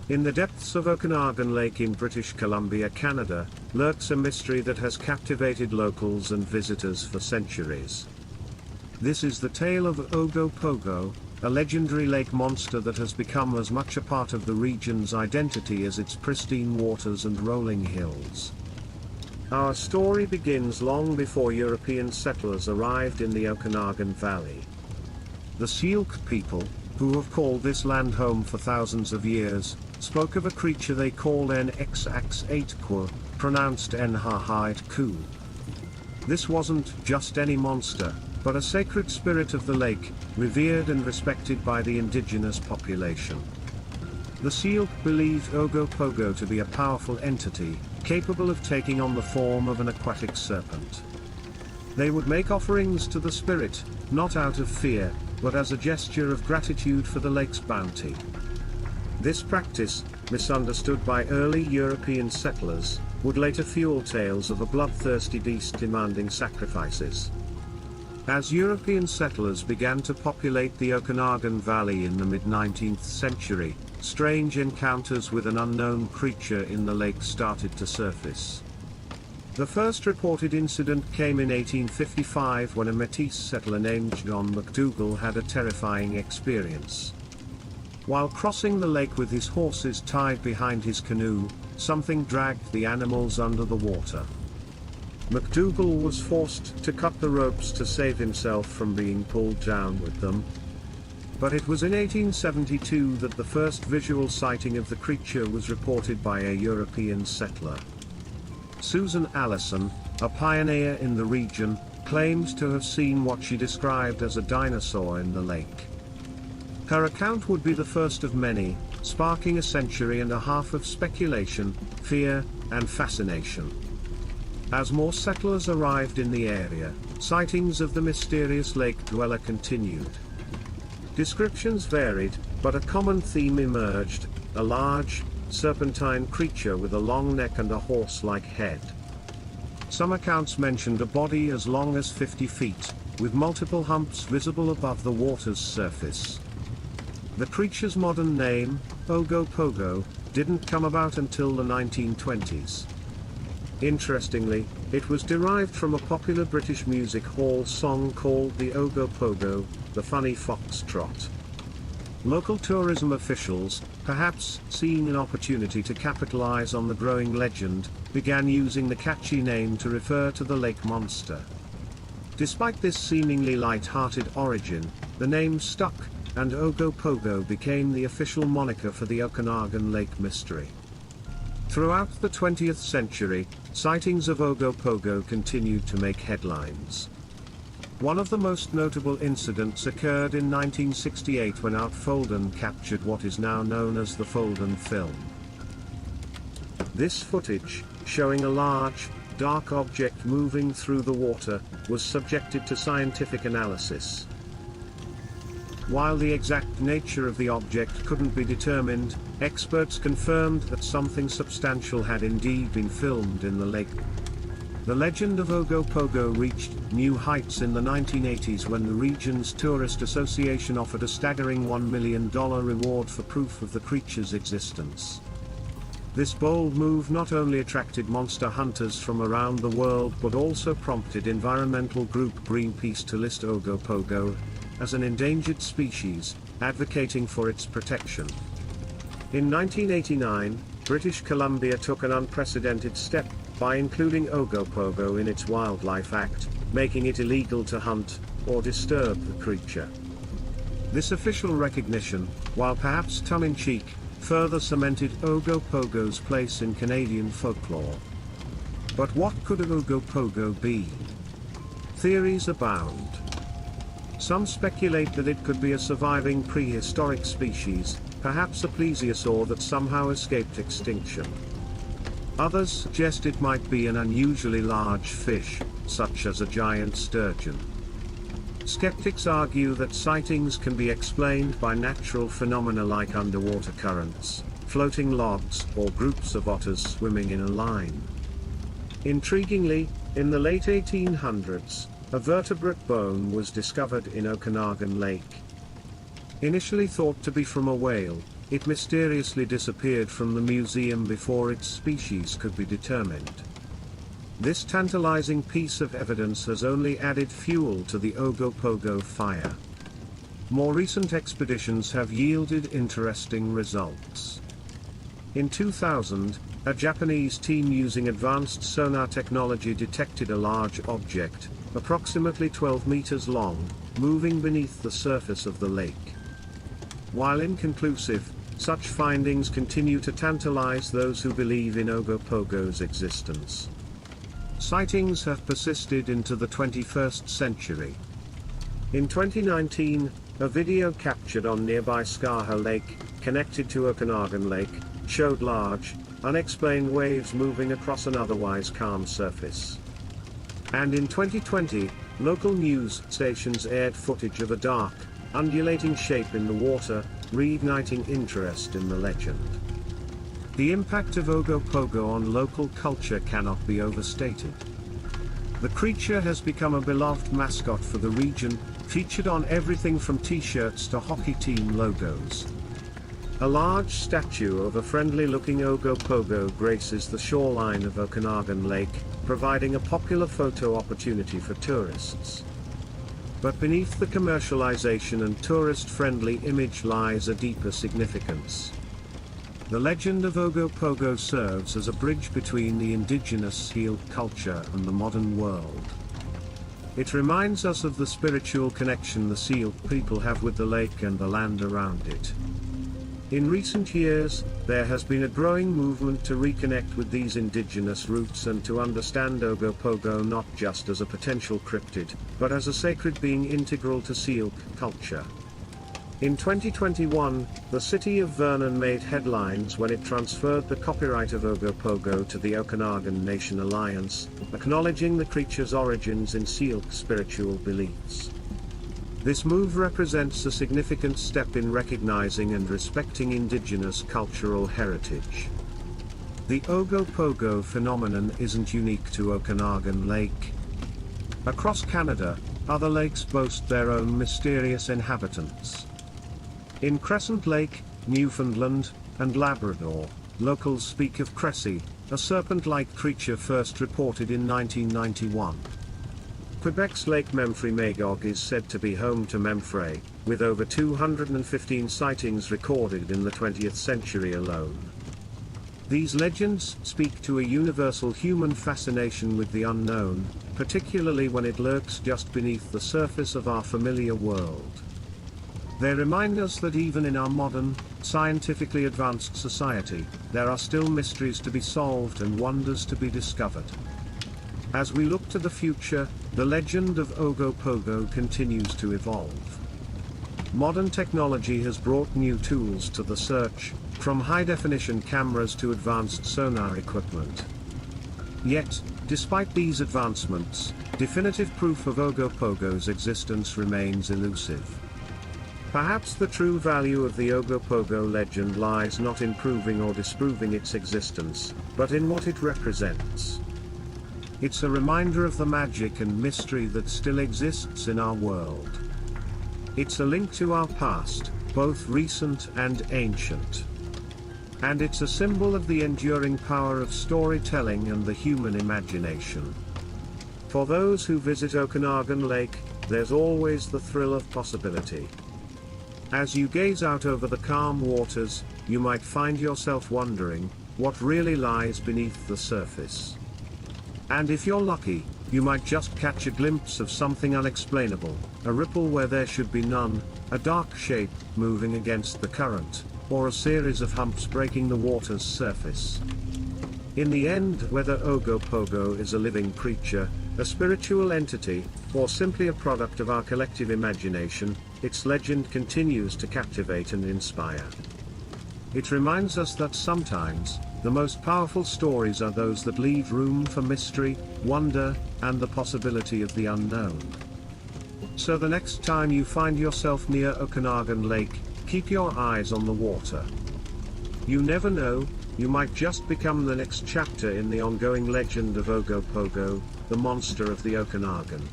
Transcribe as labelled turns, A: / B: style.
A: In the depths of Okanagan Lake in British Columbia, Canada, lurks a mystery that has captivated locals and visitors for centuries. This is the tale of Ogopogo, a legendary lake monster that has become as much a part of the region's identity as its pristine waters and rolling hills. Our story begins long before European settlers arrived in the Okanagan Valley. The Syilx people, who have called this land home for thousands of years, spoke of a creature they called Nxax8ku, pronounced Nhahait-ku. This wasn't just any monster, but a sacred spirit of the lake, revered and respected by the indigenous population. The Syilx believed Ogopogo to be a powerful entity, capable of taking on the form of an aquatic serpent. They would make offerings to the spirit, not out of fear, but as a gesture of gratitude for the lake's bounty. This practice, misunderstood by early European settlers, would later fuel tales of a bloodthirsty beast demanding sacrifices. As European settlers began to populate the Okanagan Valley in the mid-19th century, strange encounters with an unknown creature in the lake started to surface. The first reported incident came in 1855 when a Métis settler named John McDougall had a terrifying experience. While crossing the lake with his horses tied behind his canoe, something dragged the animals under the water. McDougall was forced to cut the ropes to save himself from being pulled down with them. But it was in 1872 that the first visual sighting of the creature was reported by a European settler. Susan Allison, a pioneer in the region, claimed to have seen what she described as a dinosaur in the lake. Her account would be the first of many, sparking a century and a half of speculation, fear, and fascination. As more settlers arrived in the area, sightings of the mysterious lake dweller continued. Descriptions varied, but a common theme emerged: a large, serpentine creature with a long neck and a horse-like head. Some accounts mentioned a body as long as 50 feet, with multiple humps visible above the water's surface. The creature's modern name, Ogopogo, didn't come about until the 1920s. Interestingly, it was derived from a popular British music hall song called the Ogopogo, the Funny Foxtrot. Local tourism officials, perhaps seeing an opportunity to capitalize on the growing legend, began using the catchy name to refer to the lake monster. Despite this seemingly light-hearted origin, the name stuck, and Ogopogo became the official moniker for the Okanagan Lake mystery. Throughout the 20th century, sightings of Ogopogo continued to make headlines. One of the most notable incidents occurred in 1968 when Art Folden captured what is now known as the Folden Film. This footage, showing a large, dark object moving through the water, was subjected to scientific analysis. While the exact nature of the object couldn't be determined, experts confirmed that something substantial had indeed been filmed in the lake. The legend of Ogopogo reached new heights in the 1980s when the region's Tourist Association offered a staggering $1 million reward for proof of the creature's existence. This bold move not only attracted monster hunters from around the world but also prompted environmental group Greenpeace to list Ogopogo as an endangered species, advocating for its protection. In 1989, British Columbia took an unprecedented step by including Ogopogo in its Wildlife Act, making it illegal to hunt or disturb the creature. This official recognition, while perhaps tongue-in-cheek, further cemented Ogopogo's place in Canadian folklore. But what could Ogopogo be? Theories abound. Some speculate that it could be a surviving prehistoric species, perhaps a plesiosaur that somehow escaped extinction. Others suggest it might be an unusually large fish, such as a giant sturgeon. Skeptics argue that sightings can be explained by natural phenomena like underwater currents, floating logs, or groups of otters swimming in a line. Intriguingly, in the late 1800s, a vertebrate bone was discovered in Okanagan Lake. Initially thought to be from a whale, it mysteriously disappeared from the museum before its species could be determined. This tantalizing piece of evidence has only added fuel to the Ogopogo fire. More recent expeditions have yielded interesting results. In 2000, a Japanese team using advanced sonar technology detected a large object, approximately 12 meters long, moving beneath the surface of the lake. While inconclusive, such findings continue to tantalize those who believe in Ogopogo's existence. Sightings have persisted into the 21st century. In 2019, a video captured on nearby Skaha Lake, connected to Okanagan Lake, showed large, unexplained waves moving across an otherwise calm surface. And in 2020, local news stations aired footage of a dark, undulating shape in the water, reigniting interest in the legend. The impact of Ogopogo on local culture cannot be overstated. The creature has become a beloved mascot for the region, featured on everything from t-shirts to hockey team logos. A large statue of a friendly-looking Ogopogo graces the shoreline of Okanagan Lake, providing a popular photo opportunity for tourists. But beneath the commercialization and tourist-friendly image lies a deeper significance. The legend of Ogopogo serves as a bridge between the indigenous seal culture and the modern world. It reminds us of the spiritual connection the seal people have with the lake and the land around it. In recent years, there has been a growing movement to reconnect with these indigenous roots and to understand Ogopogo not just as a potential cryptid, but as a sacred being integral to seal culture. In 2021, the city of Vernon made headlines when it transferred the copyright of Ogopogo to the Okanagan Nation Alliance, acknowledging the creature's origins in seal spiritual beliefs. This move represents a significant step in recognizing and respecting indigenous cultural heritage. The Ogopogo phenomenon isn't unique to Okanagan Lake. Across Canada, other lakes boast their own mysterious inhabitants. In Crescent Lake, Newfoundland, and Labrador, locals speak of Cressy, a serpent-like creature first reported in 1991. Quebec's Lake Memphremagog is said to be home to Memphrey, with over 215 sightings recorded in the 20th century alone. These legends speak to a universal human fascination with the unknown, particularly when it lurks just beneath the surface of our familiar world. They remind us that even in our modern, scientifically advanced society, there are still mysteries to be solved and wonders to be discovered. As we look to the future, the legend of Ogopogo continues to evolve. Modern technology has brought new tools to the search, from high-definition cameras to advanced sonar equipment. Yet, despite these advancements, definitive proof of Ogopogo's existence remains elusive. Perhaps the true value of the Ogopogo legend lies not in proving or disproving its existence, but in what it represents. It's a reminder of the magic and mystery that still exists in our world. It's a link to our past, both recent and ancient. And it's a symbol of the enduring power of storytelling and the human imagination. For those who visit Okanagan Lake, there's always the thrill of possibility. As you gaze out over the calm waters, you might find yourself wondering, what really lies beneath the surface? And if you're lucky, you might just catch a glimpse of something unexplainable, a ripple where there should be none, a dark shape moving against the current, or a series of humps breaking the water's surface. In the end, whether Ogopogo is a living creature, a spiritual entity, or simply a product of our collective imagination, its legend continues to captivate and inspire. It reminds us that sometimes, the most powerful stories are those that leave room for mystery, wonder, and the possibility of the unknown. So the next time you find yourself near Okanagan Lake, keep your eyes on the water. You never know, you might just become the next chapter in the ongoing legend of Ogopogo, the monster of the Okanagan.